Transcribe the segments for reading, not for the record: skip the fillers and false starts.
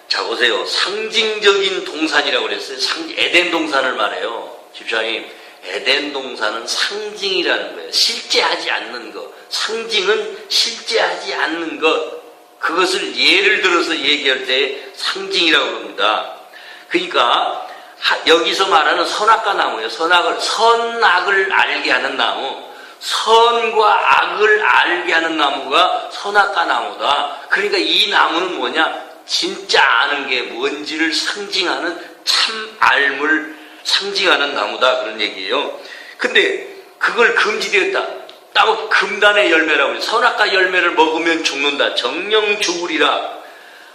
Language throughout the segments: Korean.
자, 보세요. 상징적인 동산이라고 그랬어요. 에덴 동산을 말해요. 집사님, 에덴 동산은 상징이라는 거예요. 실제하지 않는 것. 상징은 실제하지 않는 것. 그것을 예를 들어서 얘기할 때 상징이라고 합니다. 그러니까 여기서 말하는 선악과 나무예요. 선악을 알게 하는 나무. 선과 악을 알게 하는 나무가 선악과 나무다. 그러니까 이 나무는 뭐냐? 진짜 아는 게 뭔지를 상징하는 참 알물 상징하는 나무다. 그런 얘기예요. 근데 그걸 금지되었다. 따먹 금단의 열매라고 해요. 선악과 열매를 먹으면 죽는다. 정령 죽으리라.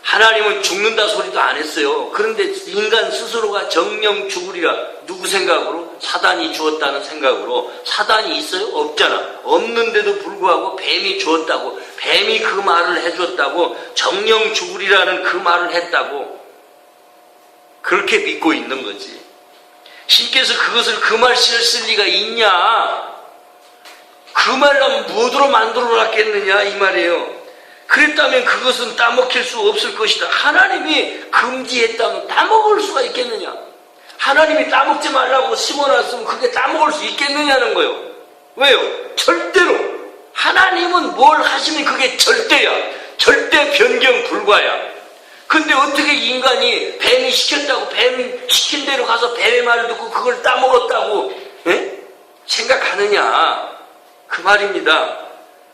하나님은 죽는다 소리도 안 했어요. 그런데 인간 스스로가 정령 죽으리라. 누구 생각으로? 사단이 주었다는 생각으로. 사단이 있어요? 없잖아. 없는데도 불구하고 뱀이 주었다고. 뱀이 그 말을 해줬다고. 정령 죽으리라는 그 말을 했다고. 그렇게 믿고 있는 거지. 신께서 그것을 그 말씀을 쓸 리가 있냐? 그 말을 무엇으로 만들어 놨겠느냐 이 말이에요. 그랬다면 그것은 따먹힐 수 없을 것이다. 하나님이 금지했다면 따먹을 수가 있겠느냐? 하나님이 따먹지 말라고 심어놨으면 그게 따먹을 수 있겠느냐는 거예요. 왜요? 절대로. 하나님은 뭘 하시면 그게 절대야. 절대 변경 불가야. 근데 어떻게 인간이 뱀이 시켰다고 뱀이 시킨 대로 가서 뱀의 말을 듣고 그걸 따먹었다고 생각하느냐? 그 말입니다.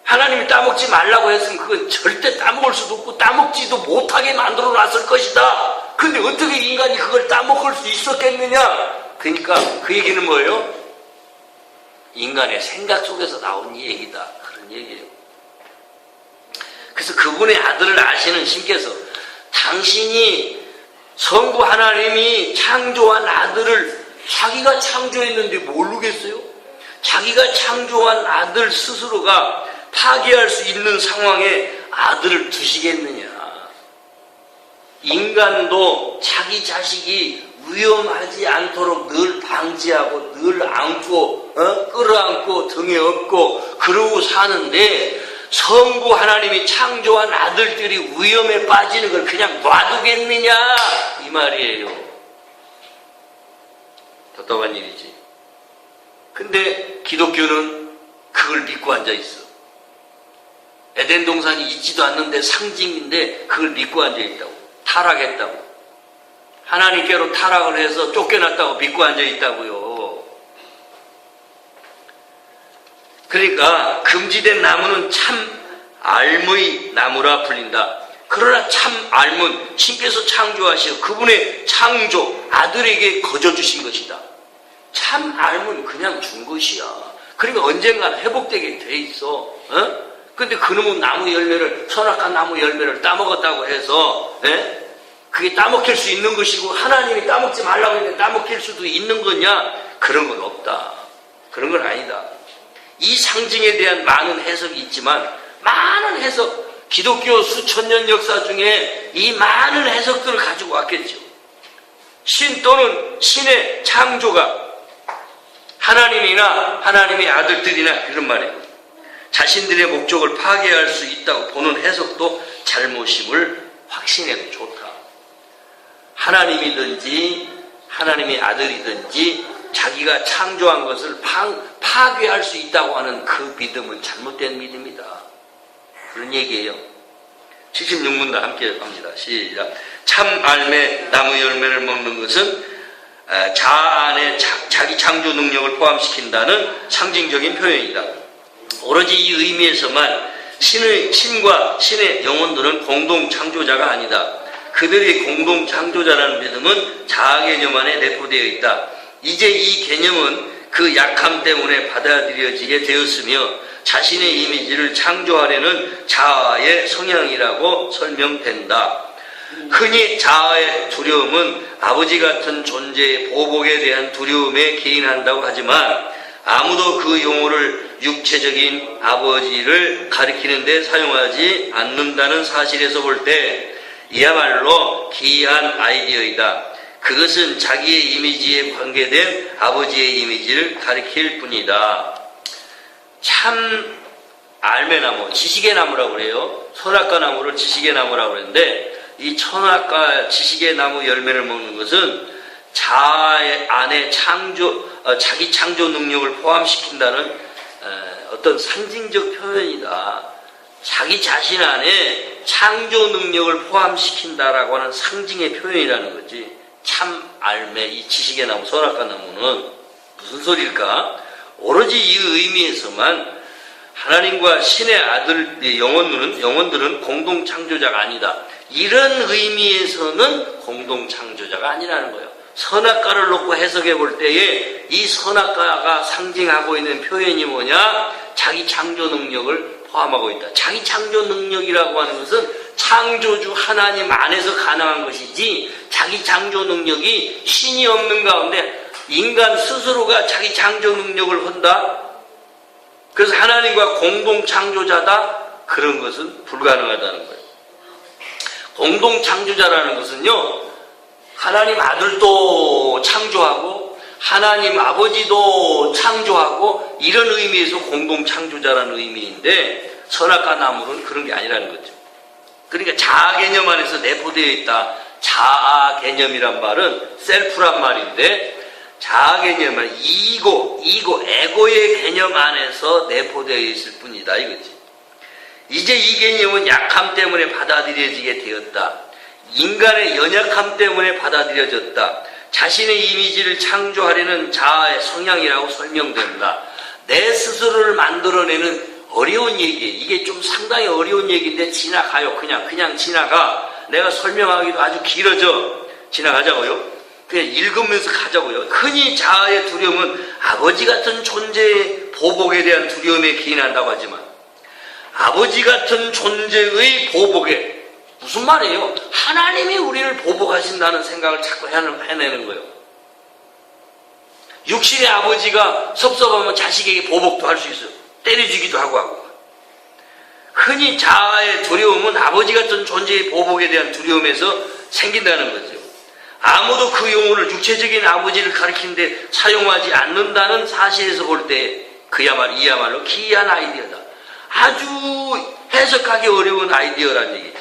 하나님이 따먹지 말라고 했으면 그건 절대 따먹을 수도 없고 따먹지도 못하게 만들어 놨을 것이다. 근데 어떻게 인간이 그걸 따먹을 수 있었겠느냐? 그러니까 그 얘기는 뭐예요? 인간의 생각 속에서 나온 얘기다. 그런 얘기예요. 그래서 그분의 아들을 아시는 신께서 당신이 성부 하나님이 창조한 아들을 자기가 창조했는데 모르겠어요? 자기가 창조한 아들 스스로가 파괴할 수 있는 상황에 아들을 두시겠느냐? 인간도 자기 자식이 위험하지 않도록 늘 방지하고 늘 안고 끌어안고 등에 업고 그러고 사는데 성부 하나님이 창조한 아들들이 위험에 빠지는 걸 그냥 놔두겠느냐? 이 말이에요. 답답한 일이지. 근데 기독교는 그걸 믿고 앉아있어. 에덴 동산이 있지도 않는데 상징인데 그걸 믿고 앉아있다고. 타락했다고. 하나님께로 타락을 해서 쫓겨났다고 믿고 앉아있다고요. 그러니까 금지된 나무는 참 알의 나무라 불린다. 그러나 참 알은 신께서 창조하시어 그분의 창조 아들에게 거저주신 것이다. 참 알은 그냥 준 것이야. 그러니까 언젠가는 회복되게 돼 있어. 근데 그놈은 나무 열매를 선악한 나무 열매를 따먹었다고 해서 그게 따먹힐 수 있는 것이고 하나님이 따먹지 말라고 했는데 따먹힐 수도 있는 거냐? 그런 건 없다. 그런 건 아니다. 이 상징에 대한 많은 해석이 있지만 많은 해석, 기독교 수천 년 역사 중에 이 많은 해석들을 가지고 왔겠죠. 신 또는 신의 창조가 하나님이나 하나님의 아들들이나 그런 말이에요. 자신들의 목적을 파괴할 수 있다고 보는 해석도 잘못임을 확신해도 좋다. 하나님이든지 하나님의 아들이든지 자기가 창조한 것을 파괴할 수 있다고 하는 그 믿음은 잘못된 믿음이다. 그런 얘기예요. 76문단 함께 합니다. 시작. 참 알매 나무 열매를 먹는 것은 자아 안에 자기 창조 능력을 포함시킨다는 상징적인 표현이다. 오로지 이 의미에서만 신과 신의 영혼들은 공동 창조자가 아니다. 그들이 공동 창조자라는 믿음은 자아 개념 안에 내포되어 있다. 이제 이 개념은 그 약함 때문에 받아들여지게 되었으며 자신의 이미지를 창조하려는 자아의 성향이라고 설명된다. 흔히 자아의 두려움은 아버지 같은 존재의 보복에 대한 두려움에 기인한다고 하지만 아무도 그 용어를 육체적인 아버지를 가리키는 데 사용하지 않는다는 사실에서 볼 때 이야말로 기이한 아이디어이다. 그것은 자기의 이미지에 관계된 아버지의 이미지를 가리킬 뿐이다. 참 알매나무, 지식의 나무라고 그래요. 선악과 나무를 지식의 나무라고 그러는데 이 선악과 지식의 나무 열매를 먹는 것은 자아 안에 자기 창조 능력을 포함시킨다는 어떤 상징적 표현이다. 자기 자신 안에 창조 능력을 포함시킨다라고 하는 상징의 표현이라는 거지. 참 알매, 이 지식의 나무, 선악과 나무는 무슨 소리일까? 오로지 이 의미에서만 하나님과 신의 아들 영혼들은 공동 창조자가 아니다. 이런 의미에서는 공동 창조자가 아니라는 거예요. 선악과를 놓고 해석해 볼 때에 이 선악과가 상징하고 있는 표현이 뭐냐? 자기 창조 능력을 포함하고 있다. 자기 창조 능력이라고 하는 것은 창조주 하나님 안에서 가능한 것이지, 자기 창조 능력이 신이 없는 가운데 인간 스스로가 자기 창조 능력을 한다? 그래서 하나님과 공동 창조자다? 그런 것은 불가능하다는 거예요. 공동 창조자라는 것은요, 하나님 아들도 창조하고 하나님 아버지도 창조하고 이런 의미에서 공동 창조자라는 의미인데, 선악과 나무는 그런 게 아니라는 거죠. 그러니까 자아 개념 안에서 내포되어 있다. 자아 개념이란 말은 셀프란 말인데, 자아 개념은 에고의 개념 안에서 내포되어 있을 뿐이다 이거지. 이제 이 개념은 약함 때문에 받아들여지게 되었다. 인간의 연약함 때문에 받아들여졌다. 자신의 이미지를 창조하려는 자아의 성향이라고 설명된다. 내 스스로를 만들어내는 어려운 얘기, 이게 좀 상당히 어려운 얘기인데 지나가요. 그냥 지나가. 내가 설명하기도 아주 길어져. 지나가자고요. 그냥 읽으면서 가자고요. 흔히 자아의 두려움은 아버지 같은 존재의 보복에 대한 두려움에 기인한다고 하지만, 아버지 같은 존재의 보복에, 무슨 말이에요? 하나님이 우리를 보복하신다는 생각을 자꾸 해내는 거예요. 육신의 아버지가 섭섭하면 자식에게 보복도 할 수 있어요. 때려주기도 하고. 흔히 자아의 두려움은 아버지 같은 존재의 보복에 대한 두려움에서 생긴다는 거죠. 아무도 그 용어를 육체적인 아버지를 가리키는데 사용하지 않는다는 사실에서 볼 때 이야말로 기이한 아이디어다. 아주 해석하기 어려운 아이디어란 얘기죠.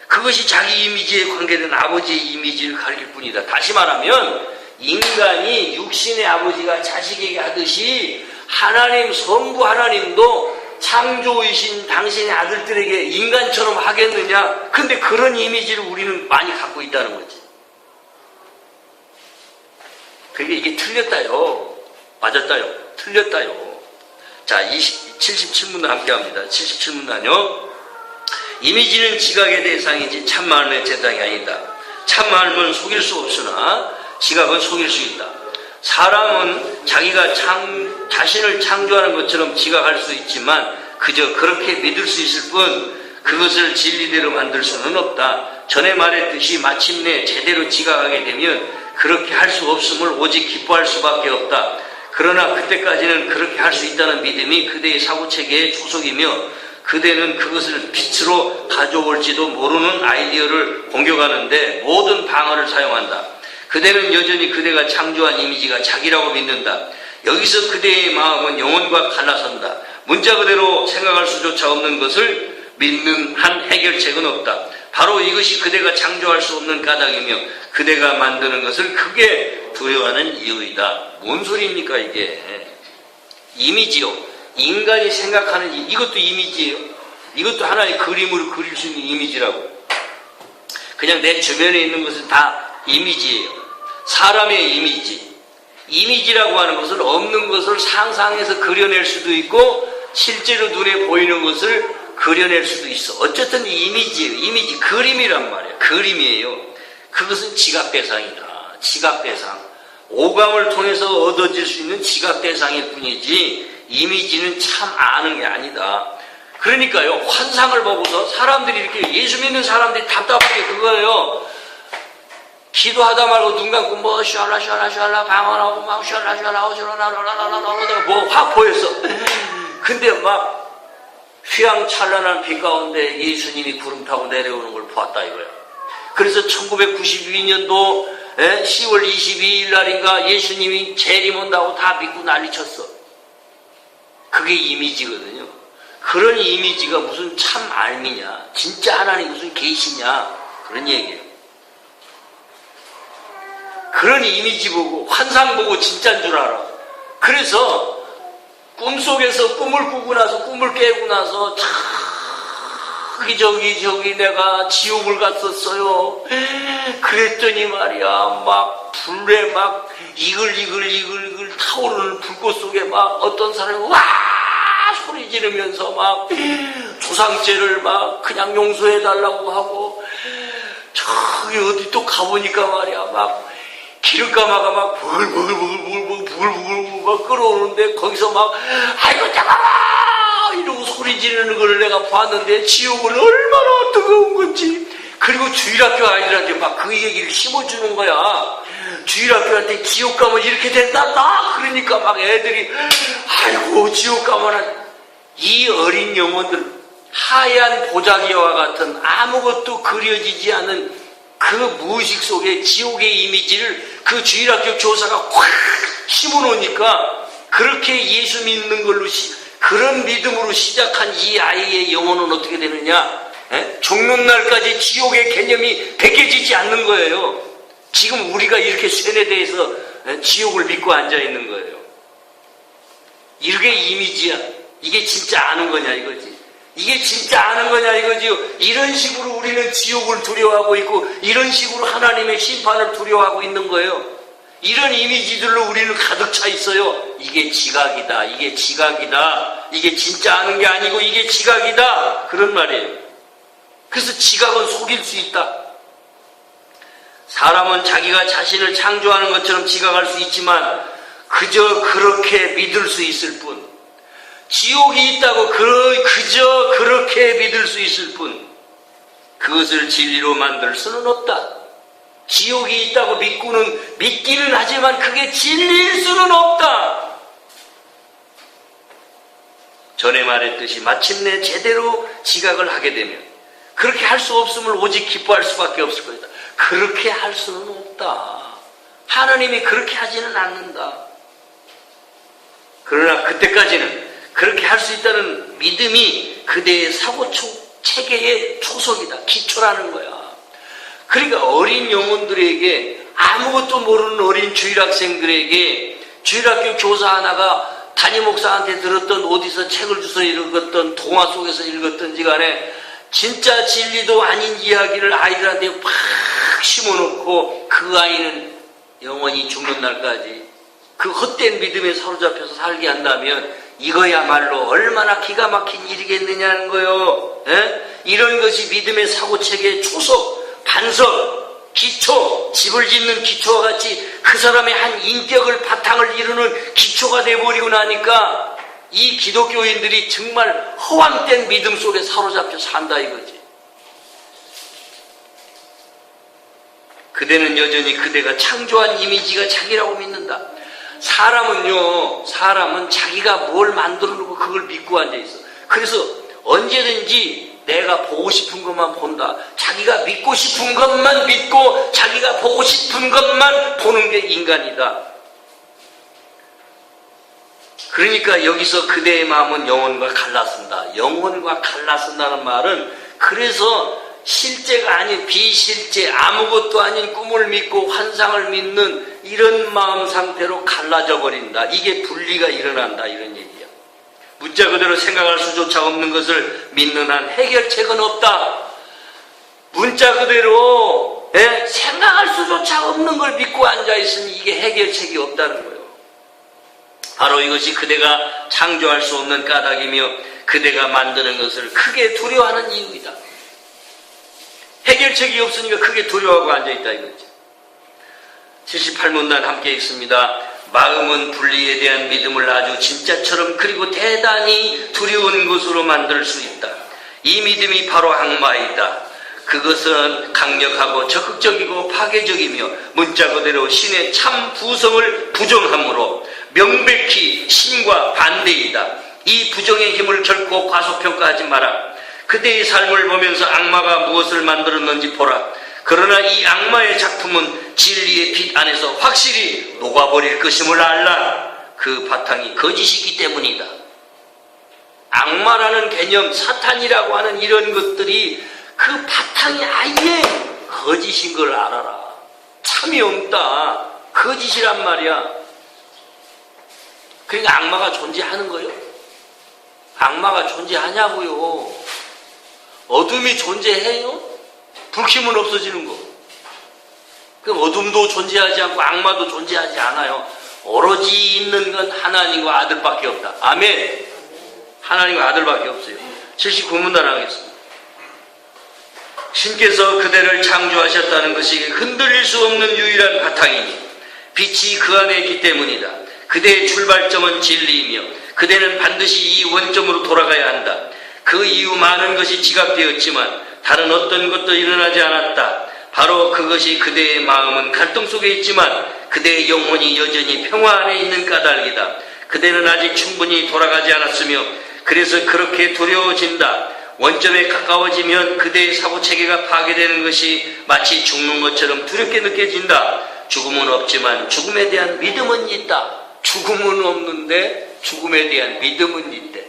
그것이 자기 이미지에 관계된 아버지의 이미지를 가리킬 뿐이다. 다시 말하면 인간이 육신의 아버지가 자식에게 하듯이 하나님, 성부 하나님도 창조이신 당신의 아들들에게 인간처럼 하겠느냐? 근데 그런 이미지를 우리는 많이 갖고 있다는 거지. 그게 이게 틀렸다요. 맞았다요. 틀렸다요. 자, 77문단 함께 합니다. 77문단요. 이미지는 지각의 대상이지 참마음의 대상이 아니다. 참마음은 속일 수 없으나 지각은 속일 수 있다. 사람은 자기가 자신을 창조하는 것처럼 지각할 수 있지만 그저 그렇게 믿을 수 있을 뿐 그것을 진리대로 만들 수는 없다. 전에 말했듯이 마침내 제대로 지각하게 되면 그렇게 할 수 없음을 오직 기뻐할 수밖에 없다. 그러나 그때까지는 그렇게 할 수 있다는 믿음이 그대의 사고체계의 초석이며 그대는 그것을 빛으로 가져올지도 모르는 아이디어를 공격하는데 모든 방어를 사용한다. 그대는 여전히 그대가 창조한 이미지가 자기라고 믿는다. 여기서 그대의 마음은 영혼과 갈라선다. 문자 그대로 생각할 수조차 없는 것을 믿는 한 해결책은 없다. 바로 이것이 그대가 창조할 수 없는 까닭이며 그대가 만드는 것을 크게 두려워하는 이유이다. 뭔 소리입니까 이게? 이미지요. 인간이 생각하는 이것도 이미지예요. 이것도 하나의 그림으로 그릴 수 있는 이미지라고. 그냥 내 주변에 있는 것은 다 이미지예요. 사람의 이미지. 이미지라고 하는 것은 없는 것을 상상해서 그려낼 수도 있고 실제로 눈에 보이는 것을 그려낼 수도 있어. 어쨌든 이미지예요. 이미지, 그림이란 말이에요. 그림이에요. 그것은 지각 대상이다. 지각 대상. 오감을 통해서 얻어질 수 있는 지각 대상일 뿐이지 이미지는 참 아는 게 아니다. 그러니까요, 환상을 보고서 사람들이 이렇게 예수 믿는 사람들이 답답한 게 그거예요. 기도하다 말고 눈 감고 뭐 샤라 방언하고 막 샤라 뭐 확 보였어. 근데 막 휘황찬란한 빛 가운데 예수님이 구름 타고 내려오는 걸 보았다 이거야. 그래서 1992년도 10월 22일 날인가 예수님이 재림온다고 다 믿고 난리쳤어. 그게 이미지거든요. 그런 이미지가 무슨 참 알미냐, 진짜 하나님 무슨 계시냐, 그런 얘기예요. 그런 이미지 보고 환상 보고 진짜인 줄 알아. 그래서 꿈속에서 꿈을 꾸고 나서 꿈을 깨고 나서 저기 내가 지옥을 갔었어요. 그랬더니 말이야 막 불에 막 이글이글 타오르는 불꽃 속에 막 어떤 사람이 와 소리 지르면서 막 조상죄를 막 그냥 용서해달라고 하고 저기 어디 또 가보니까 말이야 막 기름가마가 막 부글부글 막 끓어오는데 거기서 막 아이고 잡아라 이러고 소리 지르는 걸 내가 봤는데 지옥은 얼마나 뜨거운 건지. 그리고 주일학교 아이들한테 막 그 얘기를 심어주는 거야. 주일학교한테 지옥 가면 이렇게 된다 그러니까 막 애들이 아이고 지옥 가면 이 어린 영혼들 하얀 보자기와 같은 아무것도 그려지지 않은 그 무의식 속에 지옥의 이미지를 그 주일학교 교사가 확 심어놓으니까 그렇게 예수 믿는 걸로 그런 믿음으로 시작한 이 아이의 영혼은 어떻게 되느냐? 죽는 날까지 지옥의 개념이 벗겨지지 않는 거예요. 지금 우리가 이렇게 세뇌돼서 지옥을 믿고 앉아있는 거예요. 이게 이미지야. 이게 진짜 아는 거냐 이거지. 이게 진짜 아는 거냐 이거지요. 이런 식으로 우리는 지옥을 두려워하고 있고 이런 식으로 하나님의 심판을 두려워하고 있는 거예요. 이런 이미지들로 우리는 가득 차 있어요. 이게 지각이다. 이게 지각이다. 이게 진짜 아는 게 아니고 이게 지각이다. 그런 말이에요. 그래서 지각은 속일 수 있다. 사람은 자기가 자신을 창조하는 것처럼 지각할 수 있지만 그저 그렇게 믿을 수 있을 뿐. 지옥이 있다고 그저 그렇게 믿을 수 있을 뿐 그것을 진리로 만들 수는 없다. 지옥이 있다고 믿기는 하지만 그게 진리일 수는 없다. 전에 말했듯이 마침내 제대로 지각을 하게 되면 그렇게 할 수 없음을 오직 기뻐할 수밖에 없을 것이다. 그렇게 할 수는 없다. 하나님이 그렇게 하지는 않는다. 그러나 그때까지는 그렇게 할 수 있다는 믿음이 그대의 사고 체계의 초석이다. 기초라는 거야. 그러니까 어린 영혼들에게 아무것도 모르는 어린 주일학생들에게 주일학교 교사 하나가 담임 목사한테 들었던 어디서 책을 주워 읽었던 동화 속에서 읽었던지 간에 진짜 진리도 아닌 이야기를 아이들한테 팍 심어놓고 그 아이는 영원히 죽는 날까지 그 헛된 믿음에 사로잡혀서 살게 한다면 이거야말로 얼마나 기가 막힌 일이겠느냐는 거요. 이런 것이 믿음의 사고체계의 초석, 반석, 기초, 집을 짓는 기초와 같이 그 사람의 한 인격을 바탕을 이루는 기초가 돼버리고 나니까 이 기독교인들이 정말 허황된 믿음 속에 사로잡혀 산다 이거지. 그대는 여전히 그대가 창조한 이미지가 자기라고 믿는다. 사람은 자기가 뭘 만들어놓고 그걸 믿고 앉아있어. 그래서 언제든지 내가 보고 싶은 것만 본다. 자기가 믿고 싶은 것만 믿고 자기가 보고 싶은 것만 보는 게 인간이다. 그러니까 여기서 그대의 마음은 영혼과 갈라쓴다. 영혼과 갈라쓴다는 말은 그래서 실제가 아닌 비실제 아무것도 아닌 꿈을 믿고 환상을 믿는 이런 마음 상태로 갈라져 버린다. 이게 분리가 일어난다 이런 얘기야. 문자 그대로 생각할 수조차 없는 것을 믿는 한 해결책은 없다. 문자 그대로 생각할 수조차 없는 걸 믿고 앉아있으니 이게 해결책이 없다는 거예요. 바로 이것이 그대가 창조할 수 없는 까닭이며 그대가 만드는 것을 크게 두려워하는 이유이다. 해결책이 없으니까 크게 두려워하고 앉아있다 이거죠. 78문단 함께 읽습니다. 마음은 분리에 대한 믿음을 아주 진짜처럼 그리고 대단히 두려운 것으로 만들 수 있다. 이 믿음이 바로 악마이다. 그것은 강력하고 적극적이고 파괴적이며 문자 그대로 신의 참 부성을 부정하므로 명백히 신과 반대이다. 이 부정의 힘을 결코 과소평가하지 마라. 그대의 삶을 보면서 악마가 무엇을 만들었는지 보라. 그러나 이 악마의 작품은 진리의 빛 안에서 확실히 녹아버릴 것임을 알라. 그 바탕이 거짓이기 때문이다. 악마라는 개념, 사탄이라고 하는 이런 것들이 그 바탕이 아예 거짓인 걸 알아라. 참이 없다. 거짓이란 말이야. 그러니까 악마가 존재하는 거예요. 악마가 존재하냐고요. 어둠이 존재해요? 불 켜면 없어지는 거. 그럼 어둠도 존재하지 않고 악마도 존재하지 않아요. 오로지 있는 건 하나님과 아들밖에 없다. 아멘. 하나님과 아들밖에 없어요. 79문단 하겠습니다. 신께서 그대를 창조하셨다는 것이 흔들릴 수 없는 유일한 바탕이니 빛이 그 안에 있기 때문이다. 그대의 출발점은 진리이며 그대는 반드시 이 원점으로 돌아가야 한다. 그 이후 많은 것이 지각되었지만 다른 어떤 것도 일어나지 않았다. 바로 그것이 그대의 마음은 갈등 속에 있지만 그대의 영혼이 여전히 평화 안에 있는 까닭이다. 그대는 아직 충분히 돌아가지 않았으며 그래서 그렇게 두려워진다. 원점에 가까워지면 그대의 사고체계가 파괴되는 것이 마치 죽는 것처럼 두렵게 느껴진다. 죽음은 없지만 죽음에 대한 믿음은 있다. 죽음은 없는데 죽음에 대한 믿음은 있대.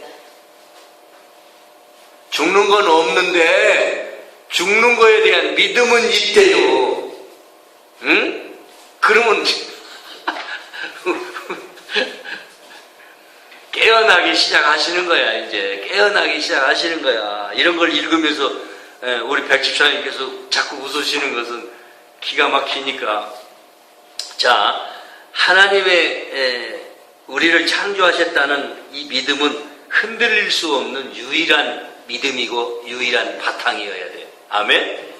죽는 건 없는데 죽는 거에 대한 믿음은 있대요. 응? 그러면 깨어나기 시작하시는 거야. 이제 깨어나기 시작하시는 거야. 이런 걸 읽으면서 우리 백집사님께서 자꾸 웃으시는 것은 기가 막히니까. 자, 하나님의 우리를 창조하셨다는 이 믿음은 흔들릴 수 없는 유일한 믿음이고 유일한 바탕이어야 돼요. 아멘.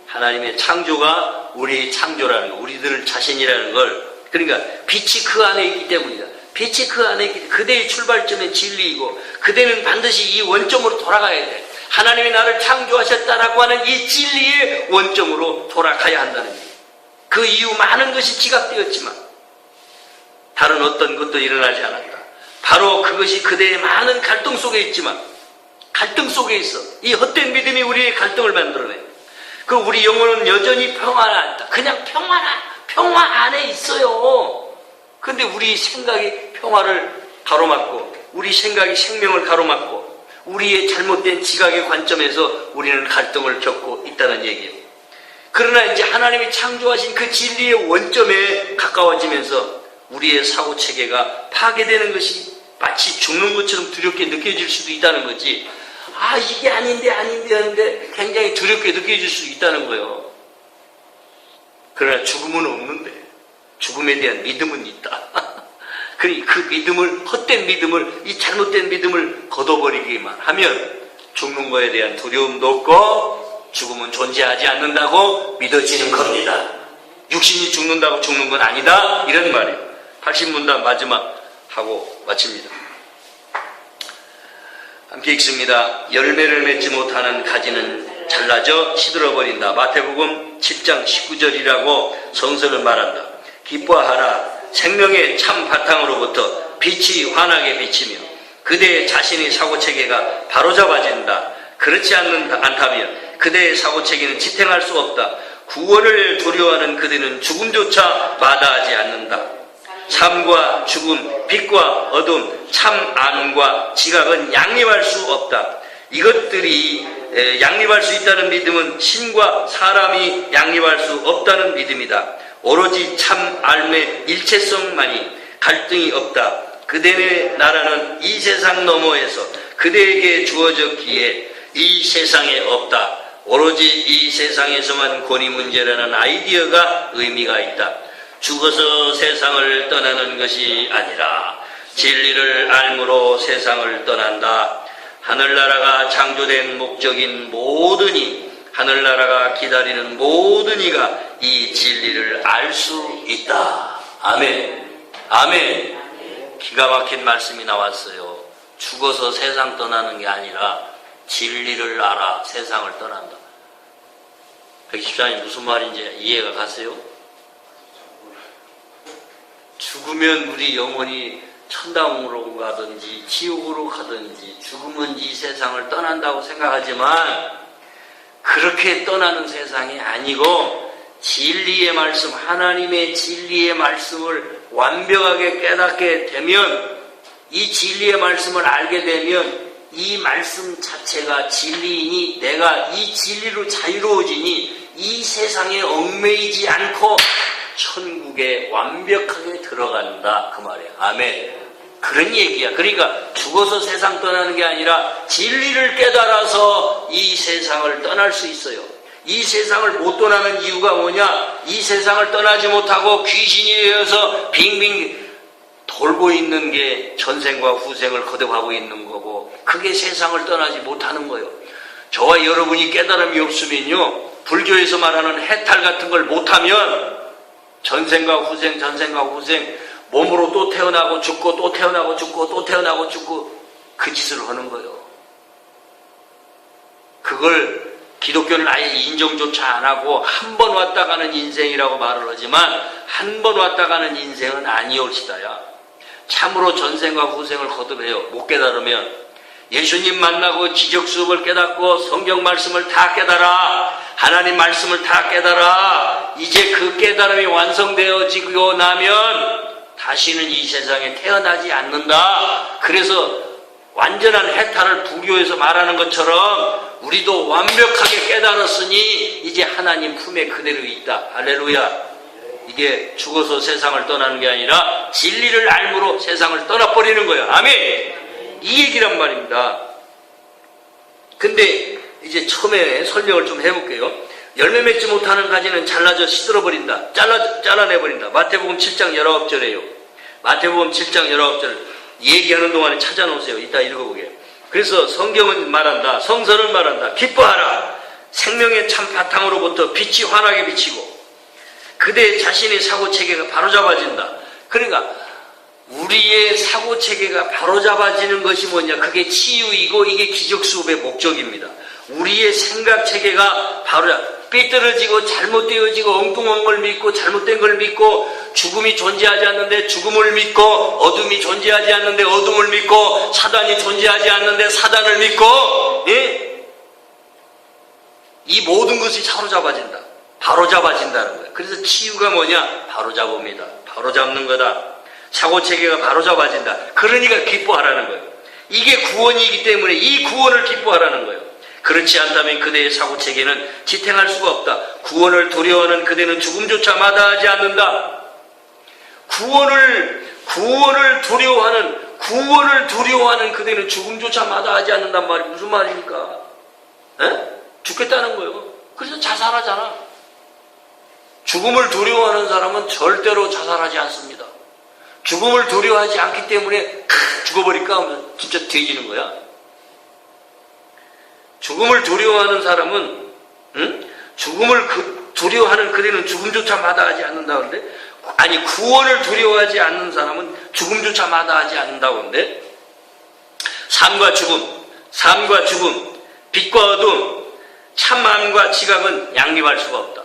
하나님의 창조가 우리의 창조라는 거, 우리들 자신이라는 걸. 그러니까 빛이 그 안에 있기 때문이다. 빛이 그 안에 있기 때문에 그대의 출발점은 진리이고 그대는 반드시 이 원점으로 돌아가야 돼. 하나님이 나를 창조하셨다라고 하는 이 진리의 원점으로 돌아가야 한다는 얘기예요. 그 이후 많은 것이 지각되었지만 다른 어떤 것도 일어나지 않았다. 바로 그것이 그대의 많은 갈등 속에 있지만 갈등 속에 있어. 이 헛된 믿음이 우리의 갈등을 만들어내. 그 우리 영혼은 여전히 평안하다. 그냥 평화 안에 있어요. 근데 우리 생각이 평화를 가로막고 우리 생각이 생명을 가로막고 우리의 잘못된 지각의 관점에서 우리는 갈등을 겪고 있다는 얘기예요. 그러나 이제 하나님이 창조하신 그 진리의 원점에 가까워지면서 우리의 사고체계가 파괴되는 것이 마치 죽는 것처럼 두렵게 느껴질 수도 있다는 거지. 아, 이게 아닌데 하는데 굉장히 두렵게 느껴질 수 있다는 거예요. 그러나 죽음은 없는데 죽음에 대한 믿음은 있다. 그 믿음을, 헛된 믿음을, 이 잘못된 믿음을 걷어버리기만 하면 죽는 거에 대한 두려움도 없고 죽음은 존재하지 않는다고 믿어지는 겁니다. 육신이 죽는다고 죽는 건 아니다. 이런 말이에요. 80문단 마지막 하고 마칩니다. 함께 읽습니다. 열매를 맺지 못하는 가지는 잘라져 시들어버린다. 마태복음 10장 19절이라고 성서는 말한다. 기뻐하라. 생명의 참 바탕으로부터 빛이 환하게 비치며 그대의 자신의 사고체계가 바로잡아진다. 그렇지 않다면 그대의 사고체계는 지탱할 수 없다. 구원을 두려워하는 그대는 죽음조차 마다하지 않는다. 삶과 죽음, 빛과 어둠, 참 안과 지각은 양립할 수 없다. 이것들이 양립할 수 있다는 믿음은 신과 사람이 양립할 수 없다는 믿음이다. 오로지 참 알의 일체성만이 갈등이 없다. 그대의 나라는 이 세상 너머에서 그대에게 주어졌기에 이 세상에 없다. 오로지 이 세상에서만 권위 문제라는 아이디어가 의미가 있다. 죽어서 세상을 떠나는 것이 아니라 진리를 알므로 세상을 떠난다. 하늘나라가 창조된 목적인 모든 이, 하늘나라가 기다리는 모든 이가 이 진리를 알 수 있다. 아멘. 아멘. 기가 막힌 말씀이 나왔어요. 죽어서 세상 떠나는 게 아니라 진리를 알아 세상을 떠난다. 114님 무슨 말인지 이해가 가세요? 죽으면 우리 영혼이 천당으로 가든지 지옥으로 가든지 죽으면 이 세상을 떠난다고 생각하지만 그렇게 떠나는 세상이 아니고 진리의 말씀, 하나님의 진리의 말씀을 완벽하게 깨닫게 되면 이 진리의 말씀을 알게 되면 이 말씀 자체가 진리이니 내가 이 진리로 자유로워지니 이 세상에 얽매이지 않고 천국에 완벽하게 들어간다 그 말이에요. 아멘. 그런 얘기야. 그러니까 죽어서 세상 떠나는 게 아니라 진리를 깨달아서 이 세상을 떠날 수 있어요. 이 세상을 못 떠나는 이유가 뭐냐? 이 세상을 떠나지 못하고 귀신이 되어서 빙빙 돌고 있는 게 전생과 후생을 거듭하고 있는 거고, 그게 세상을 떠나지 못하는 거예요. 저와 여러분이 깨달음이 없으면요, 불교에서 말하는 해탈 같은 걸 못하면 전생과 후생 몸으로 또 태어나고 죽고 또 태어나고 죽고 또 태어나고 죽고 그 짓을 하는 거예요. 그걸 기독교는 아예 인정조차 안 하고 한 번 왔다 가는 인생이라고 말을 하지만 한 번 왔다 가는 인생은 아니올시다야. 참으로 전생과 후생을 거듭해요. 못 깨달으면 예수님 만나고 지적수업을 깨닫고 성경 말씀을 다 깨달아, 하나님 말씀을 다 깨달아, 이제 그 깨달음이 완성되어지고 나면 다시는 이 세상에 태어나지 않는다. 그래서 완전한 해탈을 불교에서 말하는 것처럼 우리도 완벽하게 깨달았으니 이제 하나님 품에 그대로 있다. 할렐루야. 이게 죽어서 세상을 떠나는 게 아니라 진리를 알므로 세상을 떠나버리는 거야. 아멘. 이 얘기란 말입니다. 근데 이제 처음에 설명을 좀 해볼게요. 열매 맺지 못하는 가지는 잘라져 시들어버린다. 잘라내버린다. 마태복음 7장 19절에요. 마태복음 7장 19절 얘기하는 동안에 찾아놓으세요. 이따 읽어보게. 그래서 성경은 말한다. 성서는 말한다. 기뻐하라. 생명의 참 바탕으로부터 빛이 환하게 비치고 그대 자신의 사고체계가 바로잡아진다. 그러니까 우리의 사고체계가 바로잡아지는 것이 뭐냐? 그게 치유이고 이게 기적수업의 목적입니다. 우리의 생각체계가 삐뚤어지고 잘못되어지고 엉뚱한 걸 믿고 잘못된 걸 믿고 죽음이 존재하지 않는데 죽음을 믿고 어둠이 존재하지 않는데 어둠을 믿고 사단이 존재하지 않는데 사단을 믿고, 예? 이 모든 것이 사로잡아진다. 바로잡아진다는 거예요. 그래서 치유가 뭐냐? 바로잡습니다. 바로잡는 거다. 사고체계가 바로잡아진다. 그러니까 기뻐하라는 거예요. 이게 구원이기 때문에 이 구원을 기뻐하라는 거예요. 그렇지 않다면 그대의 사고체계는 지탱할 수가 없다. 구원을 두려워하는 그대는 죽음조차 마다하지 않는다. 구원을 두려워하는 그대는 죽음조차 마다하지 않는단 말이 무슨 말입니까? 에? 죽겠다는 거예요. 그래서 자살하잖아. 죽음을 두려워하는 사람은 절대로 자살하지 않습니다. 죽음을 두려워하지 않기 때문에 죽어버릴까 하면 진짜 뒤지는 거야. 죽음을 두려워하는 사람은, 죽음을 두려워하는 그대는 죽음조차 마다하지 않는다는데, 아니 구원을 두려워하지 않는 사람은 죽음조차 마다하지 않는다고 하는데, 삶과 죽음, 빛과 어둠, 참함과 지각은 양립할 수가 없다.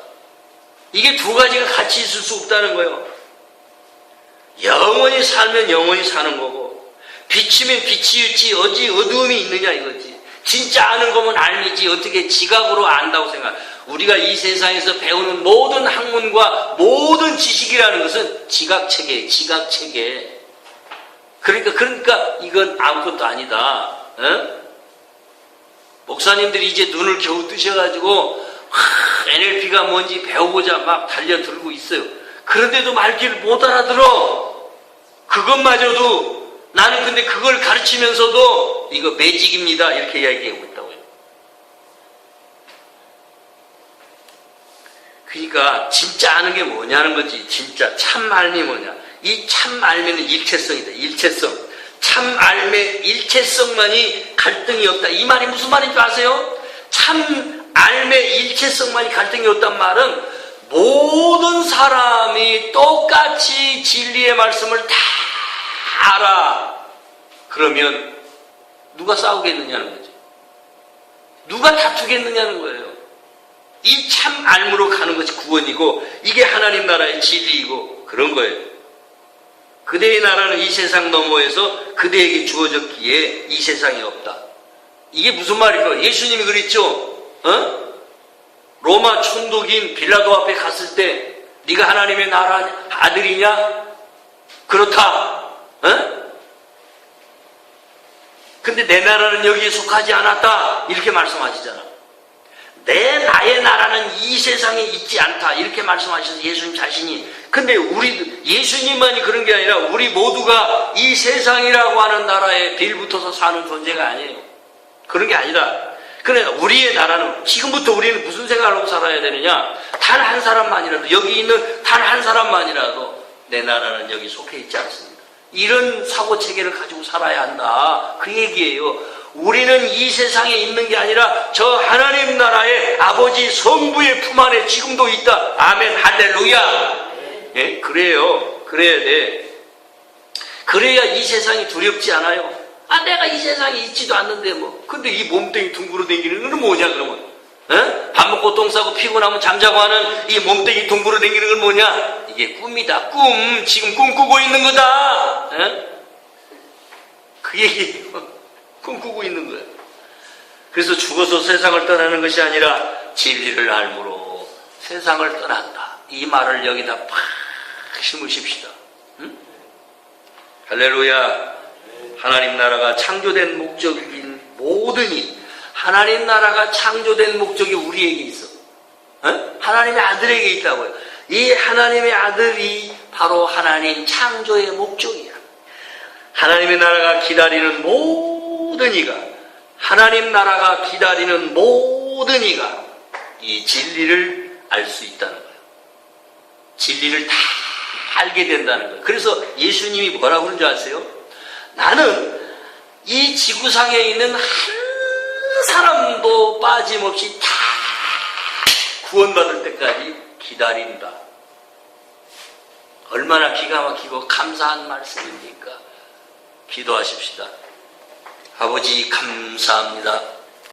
이게 두 가지가 같이 있을 수 없다는 거예요. 영원히 살면 영원히 사는 거고, 빛이면 빛이었지 어디 어두움이 있느냐 이거지. 진짜 아는 거면 알미지 어떻게 지각으로 안다고 생각. 우리가 이 세상에서 배우는 모든 학문과 모든 지식이라는 것은 지각체계. 그러니까 이건 아무것도 아니다. 목사님들이 이제 눈을 겨우 뜨셔가지고 NLP가 뭔지 배우고자 막 달려들고 있어요. 그런데도 말귀를 못 알아들어. 그것마저도 나는 근데 그걸 가르치면서도 이거 매직입니다 이렇게 이야기하고 있다고요. 그러니까 진짜 아는 게 뭐냐는 거지. 진짜 참알미 뭐냐. 이 참알미는 일체성이다. 일체성. 참알미 일체성만이 갈등이 없다. 이 말이 무슨 말인 줄 아세요? 참알미 일체성만이 갈등이 없단 말은 모든 사람이 똑같이 진리의 말씀을 다 알아. 그러면 누가 싸우겠느냐는 거죠. 누가 다투겠느냐는 거예요. 이 참 알므로 가는 것이 구원이고 이게 하나님 나라의 진리이고 그런 거예요. 그대의 나라는 이 세상 너머에서 그대에게 주어졌기에 이 세상이 없다. 이게 무슨 말일까요? 예수님이 그랬죠. 로마 총독인 빌라도 앞에 갔을 때 네가 하나님의 나라 아들이냐? 그렇다. 근데 내 나라는 여기에 속하지 않았다. 이렇게 말씀하시잖아. 나의 나라는 이 세상에 있지 않다. 이렇게 말씀하셔서 예수님 자신이. 근데 예수님만이 그런 게 아니라 우리 모두가 이 세상이라고 하는 나라에 빌붙어서 사는 존재가 아니에요. 그런 게 아니라, 그러니까 우리의 나라는, 지금부터 우리는 무슨 생각을 하고 살아야 되느냐? 단 한 사람만이라도, 여기 있는 단 한 사람만이라도 내 나라는 여기 속해 있지 않습니다. 이런 사고 체계를 가지고 살아야 한다. 그 얘기예요. 우리는 이 세상에 있는 게 아니라 저 하나님 나라의 아버지 성부의 품 안에 지금도 있다. 아멘, 할렐루야. 예, 그래요. 그래야 돼. 그래야 이 세상이 두렵지 않아요. 내가 이 세상에 있지도 않는데 뭐. 근데 이 몸뚱이 둥그러 다니는 건 뭐냐 그러면? 밥 먹고 똥 싸고 피곤하면 잠자고 하는 이 몸뚱이 둥그러 다니는 건 뭐냐? 이게 꿈이다. 꿈. 지금 꿈꾸고 있는 거다. 그 얘기예요. 꿈꾸고 있는 거예요. 그래서 죽어서 세상을 떠나는 것이 아니라 진리를 알므로 세상을 떠난다. 이 말을 여기다 팍 심으십시다. 응? 할렐루야. 하나님 나라가 창조된 목적인 모든이, 하나님 나라가 창조된 목적이 우리에게 있어. 하나님의 아들에게 있다고요. 이 하나님의 아들이 바로 하나님 창조의 목적이야. 하나님의 나라가 기다리는 모든 이가, 하나님 나라가 기다리는 모든 이가 이 진리를 알 수 있다는 거예요. 진리를 다 알게 된다는 거예요. 그래서 예수님이 뭐라고 그런 줄 아세요? 나는 이 지구상에 있는 한 사람도 빠짐없이 다 구원받을 때까지 기다린다. 얼마나 기가 막히고 감사한 말씀입니까? 기도하십시다. 아버지 감사합니다.